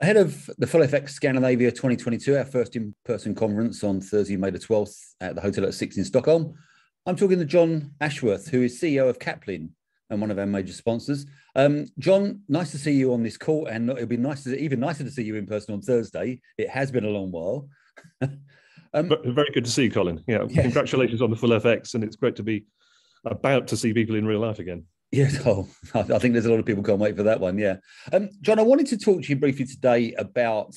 Ahead of the full FX Scandinavia 2022, our first in-person conference on Thursday, May the 12th at the Hotel at 6 in Stockholm, I'm talking to John Ashworth, who is CEO of Caplin and one of our major sponsors. John, nice to see you on this call, and it'll be even nicer to see you in person on Thursday. It has been a long while. Very good to see you, Colin. Yeah, yes. Congratulations on the full FX, and it's great to be about to see people in real life again. Yes, I think there's a lot of people can't wait for that one. Yeah, John, I wanted to talk to you briefly today about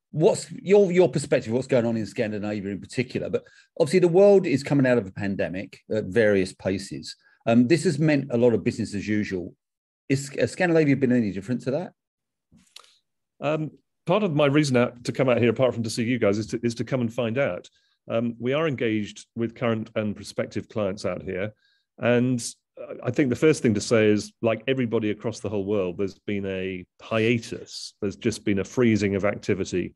what's your perspective, what's going on in Scandinavia in particular. But obviously, the world is coming out of a pandemic at various paces. This has meant a lot of business as usual. Has Scandinavia been any different to that? Part of my reason to come out here, apart from to see you guys, is to come and find out. We are engaged with current and prospective clients out here, and I think the first thing to say is, like everybody across the whole world, there's been a hiatus. There's just been a freezing of activity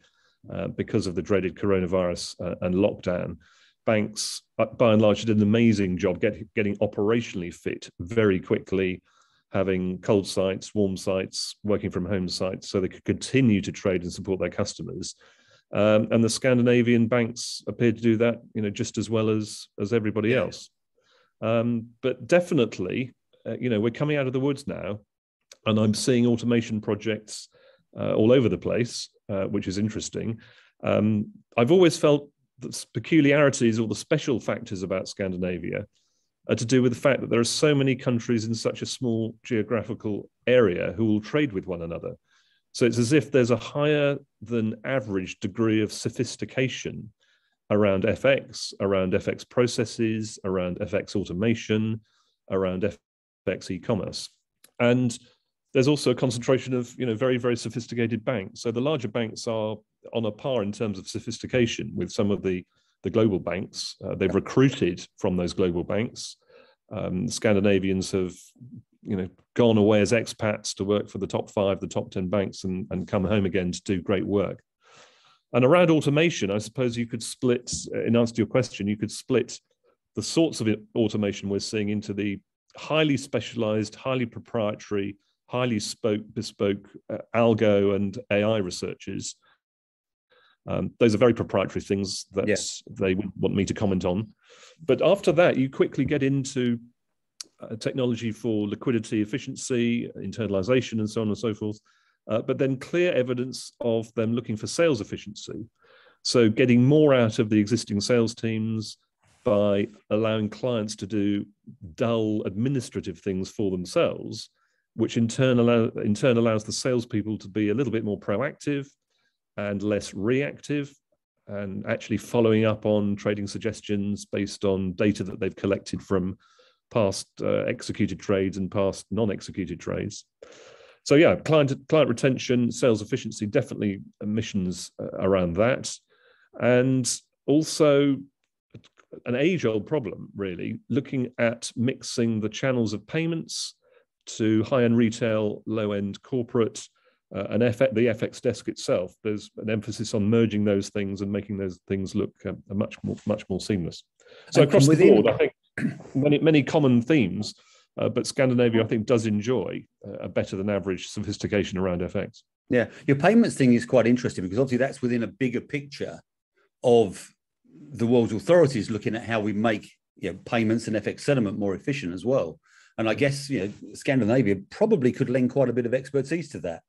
because of the dreaded coronavirus and lockdown. Banks, by and large, did an amazing job getting operationally fit very quickly, having cold sites, warm sites, working from home sites, so they could continue to trade and support their customers. And the Scandinavian banks appear to do that, just as well as everybody else. But definitely, we're coming out of the woods now, and I'm seeing automation projects all over the place, which is interesting. I've always felt the peculiarities or the special factors about Scandinavia are to do with the fact that there are so many countries in such a small geographical area who will trade with one another. So it's as if there's a higher than average degree of sophistication around FX processes, around FX automation, around FX e-commerce. And there's also a concentration of, very, very sophisticated banks. So the larger banks are on a par in terms of sophistication with some of the global banks. They've recruited from those global banks. Scandinavians have, gone away as expats to work for the top 5, the top 10 banks and come home again to do great work. And around automation, I suppose you could split, in answer to your question, you could split the sorts of automation we're seeing into the highly specialized, highly proprietary, highly bespoke algo and AI researches. Those are very proprietary things that they wouldn't want me to comment on. But after that, you quickly get into technology for liquidity efficiency, internalization, and so on and so forth. But then clear evidence of them looking for sales efficiency. So getting more out of the existing sales teams by allowing clients to do dull administrative things for themselves, which in turn allows the salespeople to be a little bit more proactive and less reactive, and actually following up on trading suggestions based on data that they've collected from past executed trades and past non-executed trades. So yeah, client retention, sales efficiency, definitely missions around that. And also an age-old problem, really, looking at mixing the channels of payments to high-end retail, low-end corporate, and the FX desk itself. There's an emphasis on merging those things and making those things look much more seamless. So across the board, I think many common themes. But Scandinavia, I think, does enjoy a better than average sophistication around FX. Yeah, your payments thing is quite interesting because obviously that's within a bigger picture of the world's authorities looking at how we make payments and FX settlement more efficient as well. And I guess Scandinavia probably could lend quite a bit of expertise to that.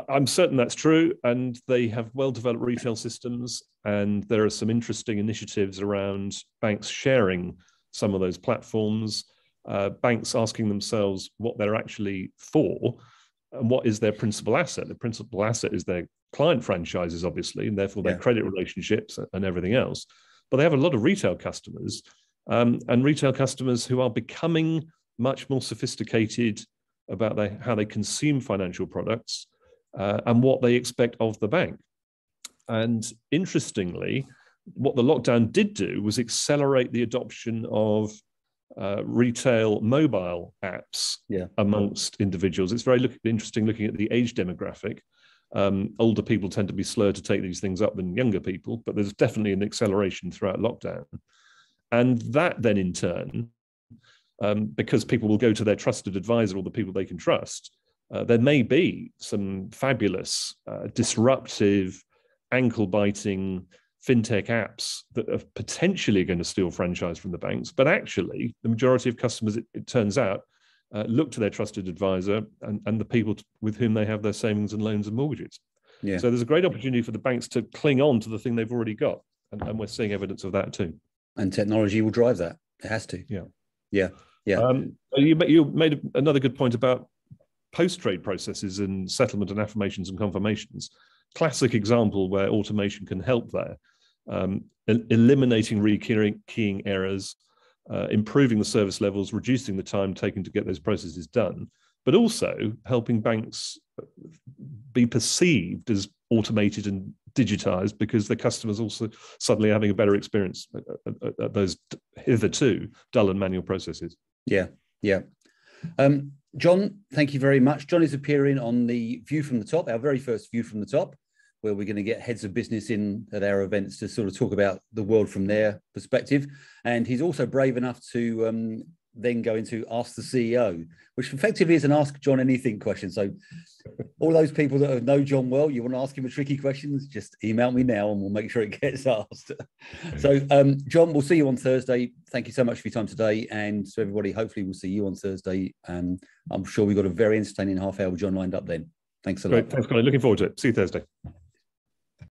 I'm certain that's true, and they have well-developed retail systems, and there are some interesting initiatives around banks sharing some of those platforms, banks asking themselves what they're actually for and what is their principal asset. The principal asset is their client franchises, obviously, and therefore their credit relationships and everything else. But they have a lot of retail customers and retail customers who are becoming much more sophisticated about how they consume financial products and what they expect of the bank. And interestingly, what the lockdown did do was accelerate the adoption of retail mobile apps amongst individuals. It's very interesting looking at the age demographic. Older people tend to be slower to take these things up than younger people, but there's definitely an acceleration throughout lockdown. And that then in turn, because people will go to their trusted advisor or the people they can trust, there may be some fabulous, disruptive, ankle-biting fintech apps that are potentially going to steal franchise from the banks. But actually, the majority of customers, it turns out, look to their trusted advisor and the people with whom they have their savings and loans and mortgages. Yeah. So there's a great opportunity for the banks to cling on to the thing they've already got. And we're seeing evidence of that too. And technology will drive that. It has to. Yeah. Yeah. Yeah. You made another good point about post-trade processes and settlement and affirmations and confirmations. Classic example where automation can help there. Eliminating rekeying errors, improving the service levels, reducing the time taken to get those processes done, but also helping banks be perceived as automated and digitized because the customers also suddenly having a better experience at those hitherto dull and manual processes. Yeah, yeah. John, thank you very much. John is appearing on the View from the Top, our very first View from the Top, where we're going to get heads of business in at our events to sort of talk about the world from their perspective. And he's also brave enough to then go into Ask the CEO, which effectively is an Ask John Anything question. So all those people that know John well, you want to ask him a tricky question, just email me now and we'll make sure it gets asked. So John, we'll see you on Thursday. Thank you so much for your time today. And so everybody, hopefully we'll see you on Thursday. I'm sure we've got a very entertaining half hour with John lined up then. Thanks a lot. Great. Thanks, Colin. Looking forward to it. See you Thursday.